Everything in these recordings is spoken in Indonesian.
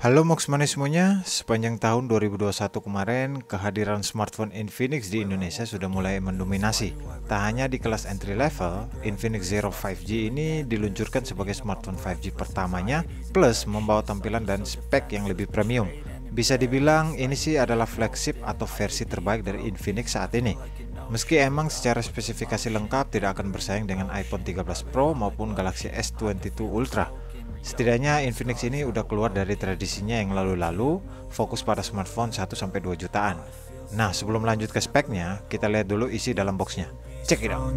Halo Moxmani semuanya, sepanjang tahun 2021 kemarin, kehadiran smartphone Infinix di Indonesia sudah mulai mendominasi. Tak hanya di kelas entry level, Infinix Zero 5G ini diluncurkan sebagai smartphone 5G pertamanya, plus membawa tampilan dan spek yang lebih premium. Bisa dibilang ini sih adalah flagship atau versi terbaik dari Infinix saat ini. Meski emang secara spesifikasi lengkap tidak akan bersaing dengan iPhone 13 Pro maupun Galaxy S22 Ultra. Setidaknya Infinix ini udah keluar dari tradisinya yang lalu-lalu, fokus pada smartphone 1-2 jutaan. Nah, sebelum lanjut ke speknya, kita lihat dulu isi dalam boxnya. Check it out.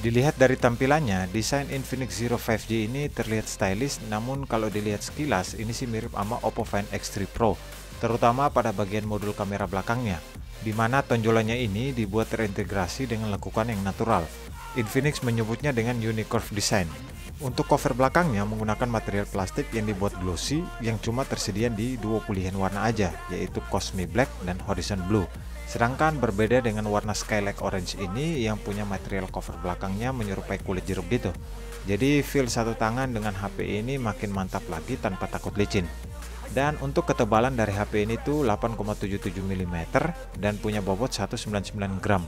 Dilihat dari tampilannya, desain Infinix Zero 5G ini terlihat stylish, namun kalau dilihat sekilas, ini sih mirip sama Oppo Find X3 Pro, terutama pada bagian modul kamera belakangnya, di mana tonjolannya ini dibuat terintegrasi dengan lekukan yang natural. Infinix menyebutnya dengan Unicurve Design. Untuk cover belakangnya menggunakan material plastik yang dibuat glossy, yang cuma tersedia di dua pilihan warna aja, yaitu Cosmic Black dan Horizon Blue. Sedangkan berbeda dengan warna Skylight Orange ini yang punya material cover belakangnya menyerupai kulit jeruk gitu. Jadi feel satu tangan dengan HP ini makin mantap lagi tanpa takut licin. Dan untuk ketebalan dari HP ini tuh 8,77 mm dan punya bobot 199 gram.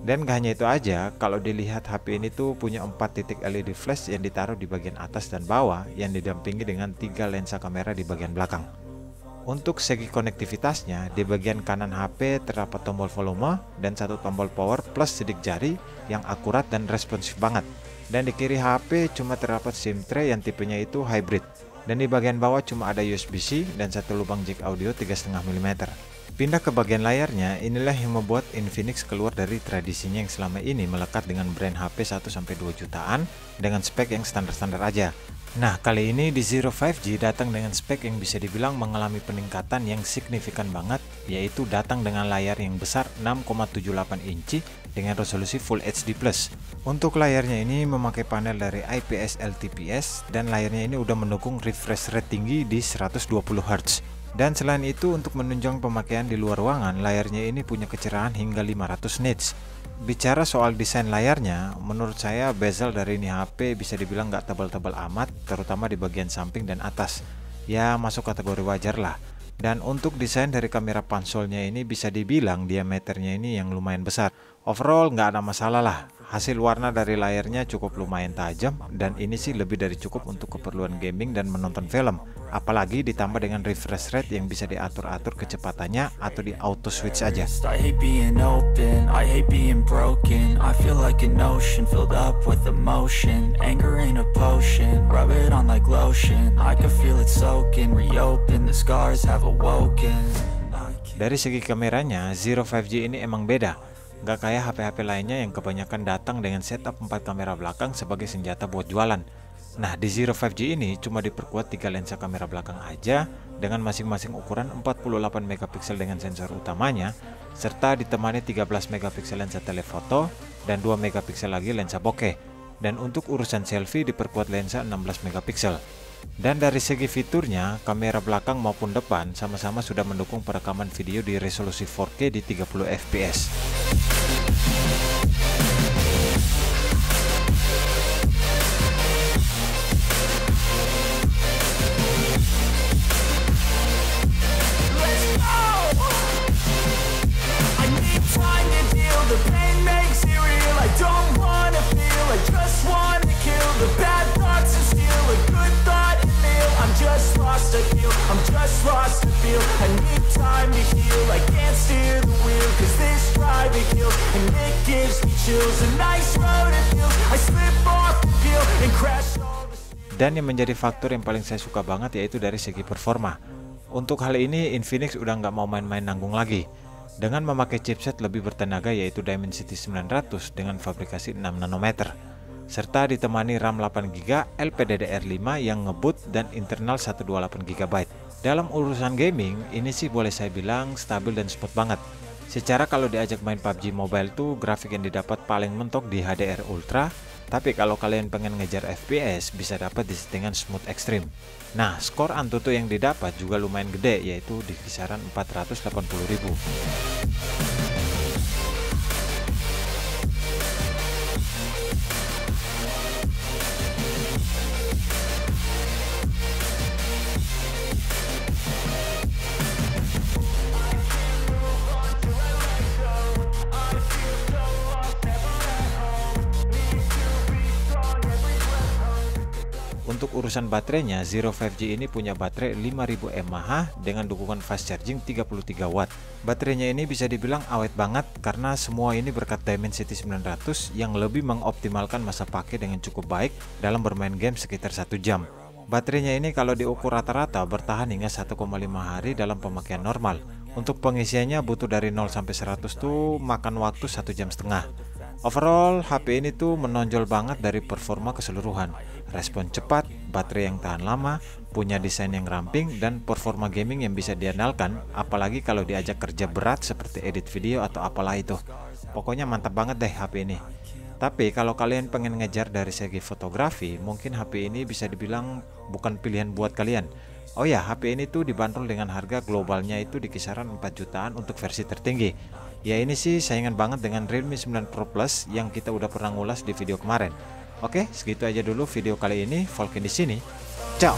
Dan gak hanya itu aja, kalau dilihat HP ini tuh punya 4 titik LED flash yang ditaruh di bagian atas dan bawah yang didampingi dengan 3 lensa kamera di bagian belakang. Untuk segi konektivitasnya, di bagian kanan HP terdapat tombol volume dan satu tombol power plus sidik jari yang akurat dan responsif banget. Dan di kiri HP cuma terdapat SIM tray yang tipenya itu hybrid. Dan di bagian bawah cuma ada USB-C dan satu lubang jack audio 3,5 mm. Pindah ke bagian layarnya, inilah yang membuat Infinix keluar dari tradisinya yang selama ini melekat dengan brand HP 1-2 jutaan dengan spek yang standar-standar aja. Nah, kali ini di Zero 5G datang dengan spek yang bisa dibilang mengalami peningkatan yang signifikan banget, yaitu datang dengan layar yang besar 6,78 inci dengan resolusi Full HD+. Untuk layarnya ini memakai panel dari IPS LTPS dan layarnya ini udah mendukung refresh rate tinggi di 120 Hz. Dan selain itu, untuk menunjang pemakaian di luar ruangan, layarnya ini punya kecerahan hingga 500 nits. Bicara soal desain layarnya, menurut saya bezel dari ini HP bisa dibilang nggak tebal-tebal amat, terutama di bagian samping dan atas. Ya, masuk kategori wajar lah. Dan untuk desain dari kamera pansolnya ini bisa dibilang diameternya ini yang lumayan besar. Overall nggak ada masalah lah. Hasil warna dari layarnya cukup lumayan tajam dan ini sih lebih dari cukup untuk keperluan gaming dan menonton film. Apalagi ditambah dengan refresh rate yang bisa diatur-atur kecepatannya atau di auto switch aja. Dari segi kameranya, Zero 5G ini emang beda. Gak kayak HP-HP lainnya yang kebanyakan datang dengan setup 4 kamera belakang sebagai senjata buat jualan. Nah, di Zero 5G ini cuma diperkuat 3 lensa kamera belakang aja dengan masing-masing ukuran 48 megapiksel dengan sensor utamanya, serta ditemani 13 megapiksel lensa telefoto dan 2 megapiksel lagi lensa bokeh. Dan untuk urusan selfie diperkuat lensa 16 megapiksel. Dan dari segi fiturnya, kamera belakang maupun depan sama-sama sudah mendukung perekaman video di resolusi 4K di 30 fps. Dan yang menjadi faktor yang paling saya suka banget yaitu dari segi performa. Untuk hal ini Infinix udah nggak mau main-main nanggung lagi. Dengan memakai chipset lebih bertenaga yaitu Dimensity 900 dengan fabrikasi 6 nanometer. Serta ditemani RAM 8GB LPDDR5 yang ngebut dan internal 128GB. Dalam urusan gaming, ini sih boleh saya bilang stabil dan smooth banget. Secara kalau diajak main PUBG Mobile tuh grafik yang didapat paling mentok di HDR Ultra, tapi kalau kalian pengen ngejar FPS bisa dapat di settingan Smooth Extreme. Nah, skor Antutu yang didapat juga lumayan gede, yaitu di kisaran 480.000. Untuk urusan baterainya, Zero 5G ini punya baterai 5000 mAh dengan dukungan fast charging 33 watt. Baterainya ini bisa dibilang awet banget karena semua ini berkat Dimensity 900 yang lebih mengoptimalkan masa pakai dengan cukup baik dalam bermain game sekitar 1 jam. Baterainya ini kalau diukur rata-rata bertahan hingga 1,5 hari dalam pemakaian normal. Untuk pengisiannya butuh dari 0 sampai 100 tuh makan waktu 1,5 jam. Overall, HP ini tuh menonjol banget dari performa keseluruhan. Respon cepat, baterai yang tahan lama, punya desain yang ramping, dan performa gaming yang bisa diandalkan, apalagi kalau diajak kerja berat seperti edit video atau apalah itu. Pokoknya mantap banget deh HP ini. Tapi kalau kalian pengen ngejar dari segi fotografi, mungkin HP ini bisa dibilang bukan pilihan buat kalian. Oh ya, HP ini tuh dibanderol dengan harga globalnya itu di kisaran 4 jutaan untuk versi tertinggi. Ya ini sih saingan banget dengan Realme 9 Pro Plus yang kita udah pernah ngulas di video kemarin. Oke, segitu aja dulu video kali ini. Volkin di sini. Ciao.